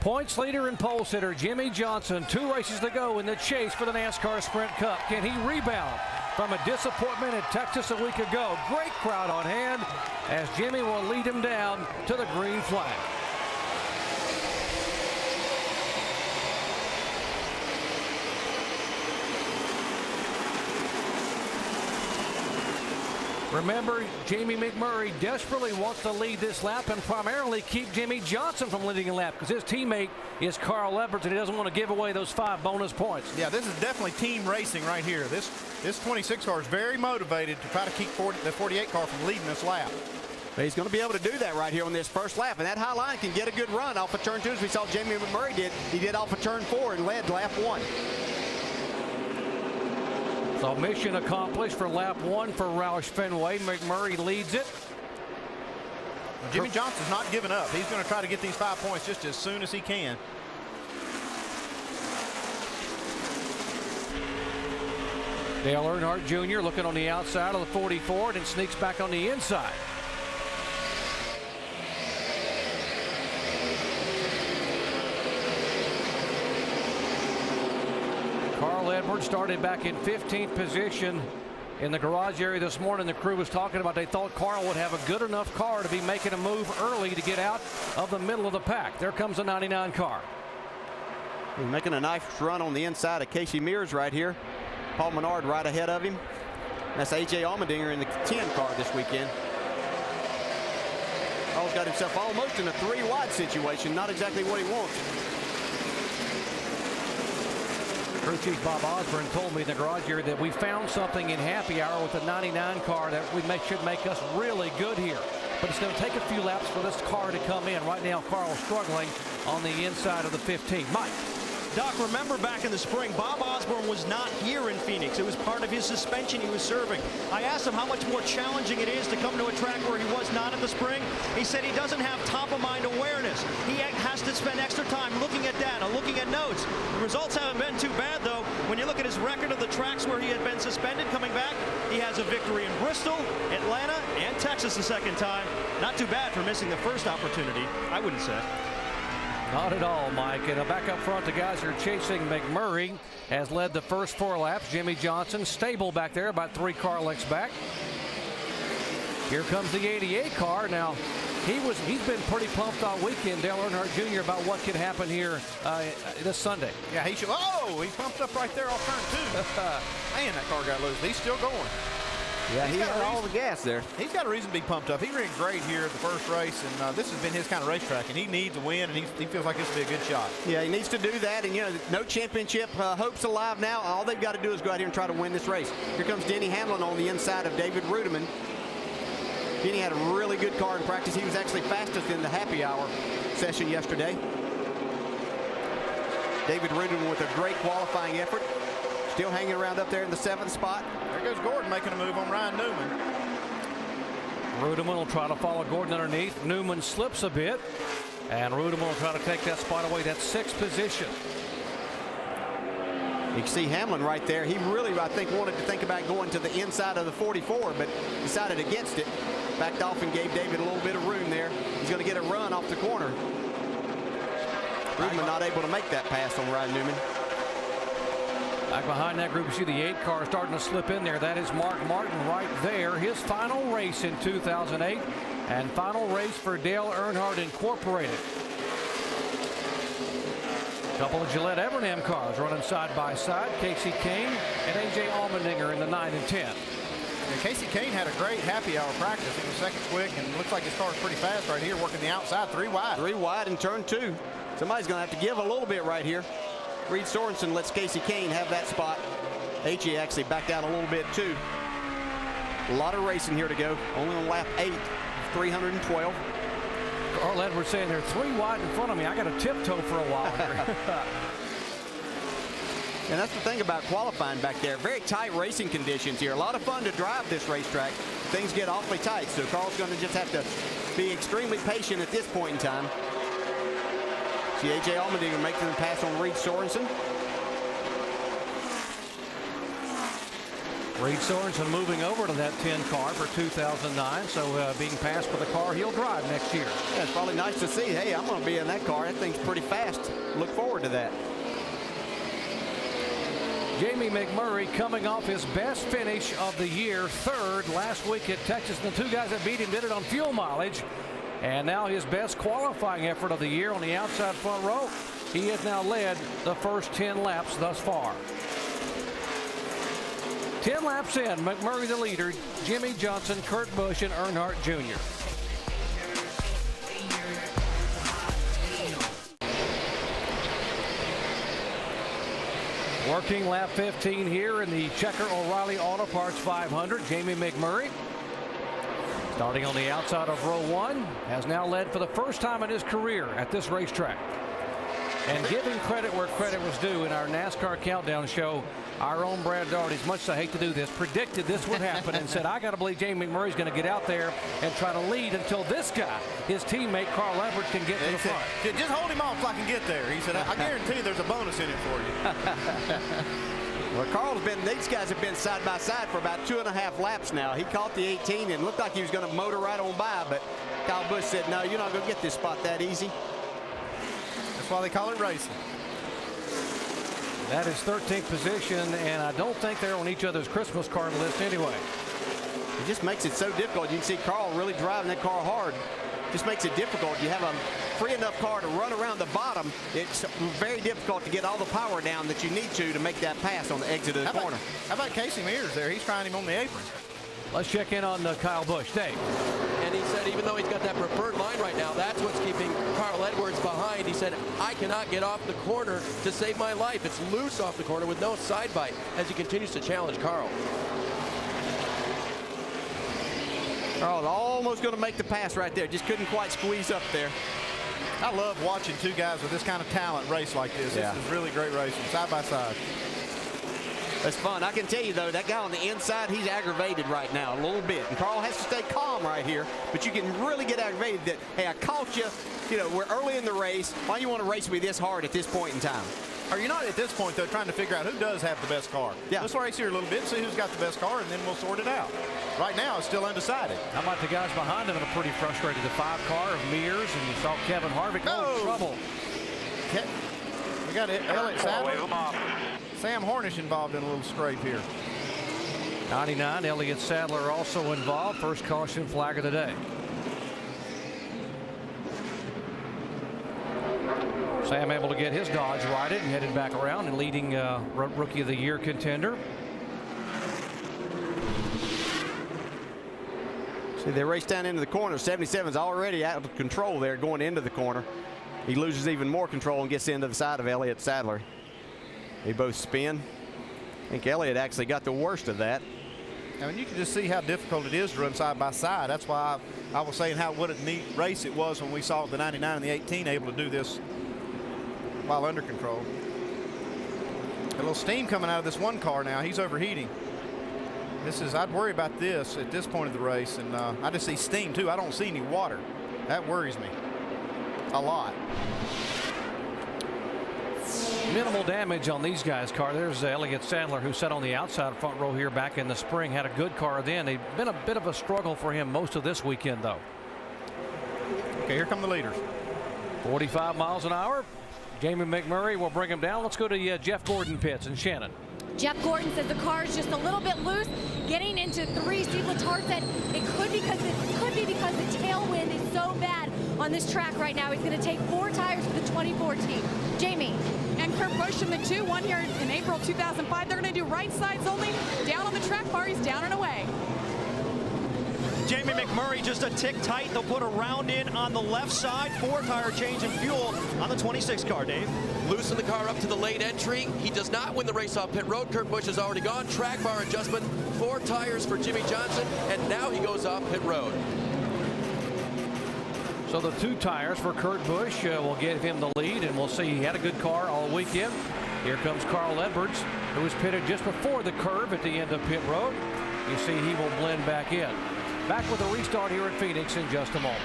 Points leader and pole sitter Jimmie Johnson. 2 races to go in the chase for the NASCAR Sprint Cup. Can he rebound from a disappointment in Texas a week ago? Great crowd on hand as Jimmie will lead him down to the green flag. Remember, Jamie McMurray desperately wants to lead this lap and primarily keep Jimmie Johnson from leading a lap because his teammate is Carl Edwards and he doesn't want to give away those 5 bonus points. Yeah, this is definitely team racing right here. This 26 car is very motivated to try to keep the 48 car from leading this lap. But he's going to be able to do that right here on this first lap, and that high line can get a good run off of turn 2 as we saw Jamie McMurray did. He did off of turn 4 and led lap 1. So mission accomplished for lap 1 for Roush Fenway. McMurray leads it. Jimmie Johnson's not giving up. He's going to try to get these 5 points just as soon as he can. Dale Earnhardt Jr. looking on the outside of the 44 and sneaks back on the inside. Carl Edwards started back in 15th position in the garage area this morning. The crew was talking about they thought Carl would have a good enough car to be making a move early to get out of the middle of the pack. There comes the 99 car. He's making a nice run on the inside of Casey Mears right here. Paul Menard right ahead of him. That's A.J. Allmendinger in the 10 car this weekend. Paul's got himself almost in a 3-wide situation. Not exactly what he wants. Crew Chief Bob Osborne told me in the garage area that we found something in happy hour with the 99 car that should make us really good here. But it's going to take a few laps for this car to come in. Right now, Carl's struggling on the inside of the 15. Mike. Doc, remember back in the spring, Bob Osborne was not here in Phoenix. It was part of his suspension he was serving. I asked him how much more challenging it is to come to a track where he was not in the spring. He said he doesn't have top-of-mind awareness. He has to spend extra time looking at data, looking at notes. The results haven't been too bad, though. When you look at his record of the tracks where he had been suspended coming back, he has a victory in Bristol, Atlanta, and Texas the second time. Not too bad for missing the first opportunity, I wouldn't say. Not at all, Mike. And back up front, the guys who are chasing McMurray has led the first 4 laps. Jimmie Johnson stable back there, about 3 car lengths back. Here comes the 88 car. Now, he's been pretty pumped all weekend, Dale Earnhardt Jr., about what could happen here this Sunday. Yeah, he should. Oh, he pumped up right there off turn 2. Man, that car got loose. He's still going. Yeah, he had all the gas there. He's got a reason to be pumped up. He ran great here at the first race, and this has been his kind of racetrack, and he needs a win, and he feels like this will be a good shot. Yeah, he needs to do that, and, you know, no championship hopes alive now. All they've got to do is go out here and try to win this race. Here comes Denny Hamlin on the inside of David Rudiman. Denny had a really good car in practice. He was actually fastest in the happy hour session yesterday. David Rudiman with a great qualifying effort. Still hanging around up there in the 7th spot. There goes Gordon making a move on Ryan Newman. Rudiman will try to follow Gordon underneath. Newman slips a bit, and Rudiman will try to take that spot away. That's 6th position. You can see Hamlin right there. He really, I think, wanted to think about going to the inside of the 44, but decided against it. Backed off and gave David a little bit of room there. He's going to get a run off the corner. Rudiman not able to make that pass on Ryan Newman. Back behind that group, you see the 8 car starting to slip in there. That is Mark Martin right there. His final race in 2008 and final race for Dale Earnhardt Incorporated. A couple of Gillette Evernham cars running side by side. Casey Kane and A.J. Allmendinger in the 9 and 10. Yeah, Casey Kane had a great happy hour practice. He was second quick, and looks like his car's pretty fast right here, working the outside 3 wide. 3 wide in turn 2. Somebody's going to have to give a little bit right here. Reed Sorensen lets Casey Kane have that spot. A.J. actually backed out a little bit too. A lot of racing here to go. Only on lap 8, 312. Carl Edwards saying they're 3 wide in front of me. I got to tiptoe for a while here. And that's the thing about qualifying back there. Very tight racing conditions here. A lot of fun to drive this racetrack. Things get awfully tight, so Carl's going to just have to be extremely patient at this point in time. See A.J. Allmendinger making the pass on Reed Sorensen. Reed Sorensen moving over to that 10 car for 2009, so being passed by the car he'll drive next year. Yeah, it's probably nice to see, hey, I'm going to be in that car. That thing's pretty fast. Look forward to that. Jamie McMurray coming off his best finish of the year, third last week at Texas. And the two guys that beat him did it on fuel mileage. And now his best qualifying effort of the year on the outside front row. He has now led the first 10 laps thus far. 10 laps in, McMurray the leader, Jimmy Johnson, Kurt Busch, and Earnhardt Jr. Working lap 15 here in the Checker O'Reilly Auto Parts 500. Jamie McMurray, starting on the outside of row 1, has now led for the first time in his career at this racetrack. And giving credit where credit was due, in our NASCAR Countdown show, our own Brad Daugherty, as much as I hate to do this, predicted this would happen and said, I got to believe Jamie McMurray's going to get out there and try to lead until this guy, his teammate Carl Edwards, can get to the front. Just hold him off so I can get there. He said, I guarantee you there's a bonus in it for you. Well, these guys have been side by side for about 2.5 laps now. He caught the 18 and looked like he was going to motor right on by, but Kyle Busch said, no, you're not going to get this spot that easy. That's why they call it racing. That is 13th position, and I don't think they're on each other's Christmas card list anyway. It just makes it so difficult. You can see Carl really driving that car hard. Just makes it difficult. You have a free enough car to run around the bottom. It's very difficult to get all the power down that you need to make that pass on the exit of the corner. How about Casey Mears there? He's trying him on the apron. Let's check in on Kyle Busch. Dave. And he said even though he's got that preferred line right now, that's what's keeping Carl Edwards behind. He said, I cannot get off the corner to save my life. It's loose off the corner with no side bite as he continues to challenge Carl. Carl almost going to make the pass right there. Just couldn't quite squeeze up there. I love watching two guys with this kind of talent race like this. Yeah. This is really great racing, side by side. That's fun. I can tell you, though, that guy on the inside, he's aggravated right now a little bit. And Carl has to stay calm right here. But you can really get aggravated that, hey, I caught you. You know, we're early in the race. Why do you want to race me this hard at this point in time? Are you not at this point, though, trying to figure out who does have the best car? Yeah. Let's race here a little bit, see who's got the best car, and then we'll sort it out. Right now, it's still undecided. How about the guys behind him that are pretty frustrated? The 5 car of Mears, and you saw Kevin Harvick. Oh, trouble. We got Elliott Sadler. Sam Hornish involved in a little scrape here. 99, Elliott Sadler also involved. First caution flag of the day. Sam able to get his Dodge righted and headed back around and leading Rookie of the Year contender. See, they race down into the corner. 77's already out of control there going into the corner. He loses even more control and gets into the side of Elliott Sadler. They both spin. I think Elliott actually got the worst of that. I mean, you can just see how difficult it is to run side by side. That's why I was saying what a neat race it was when we saw the 99 and the 18 able to do this while under control. A little steam coming out of this one car now. He's overheating. I'd worry about this at this point of the race, and I just see steam too. I don't see any water. That worries me a lot. Minimal damage on these guys' car. There's Elliott Sadler, who sat on the outside front row here back in the spring. Had a good car then. They've been a bit of a struggle for him most of this weekend, though. Okay, here come the leaders. 45 miles an hour. Jamie McMurray will bring him down. Let's go to Jeff Gordon pits and Shannon. Jeff Gordon says the car is just a little bit loose, getting into 3. Steve Letarte said it could be because the tailwind is so bad on this track right now. He's going to take 4 tires for the 2014. Jamie. And Kurt Busch in the 2-1 here in April 2005. They're going to do right sides only. Down on the track bar, he's down and away. Jamie McMurray just a tick tight. They'll put a round in on the left side. 4 tire change in fuel on the 26 car, Dave. Loosen the car up to the late entry. He does not win the race off pit road. Kurt Busch is already gone. Track bar adjustment. 4 tires for Jimmy Johnson. And now he goes off pit road. So the 2 tires for Kurt Busch will give him the lead, and we'll see. He had a good car all weekend. Here comes Carl Edwards, who was pitted just before the curve at the end of pit road. You see he will blend back in. Back with a restart here at Phoenix in just a moment.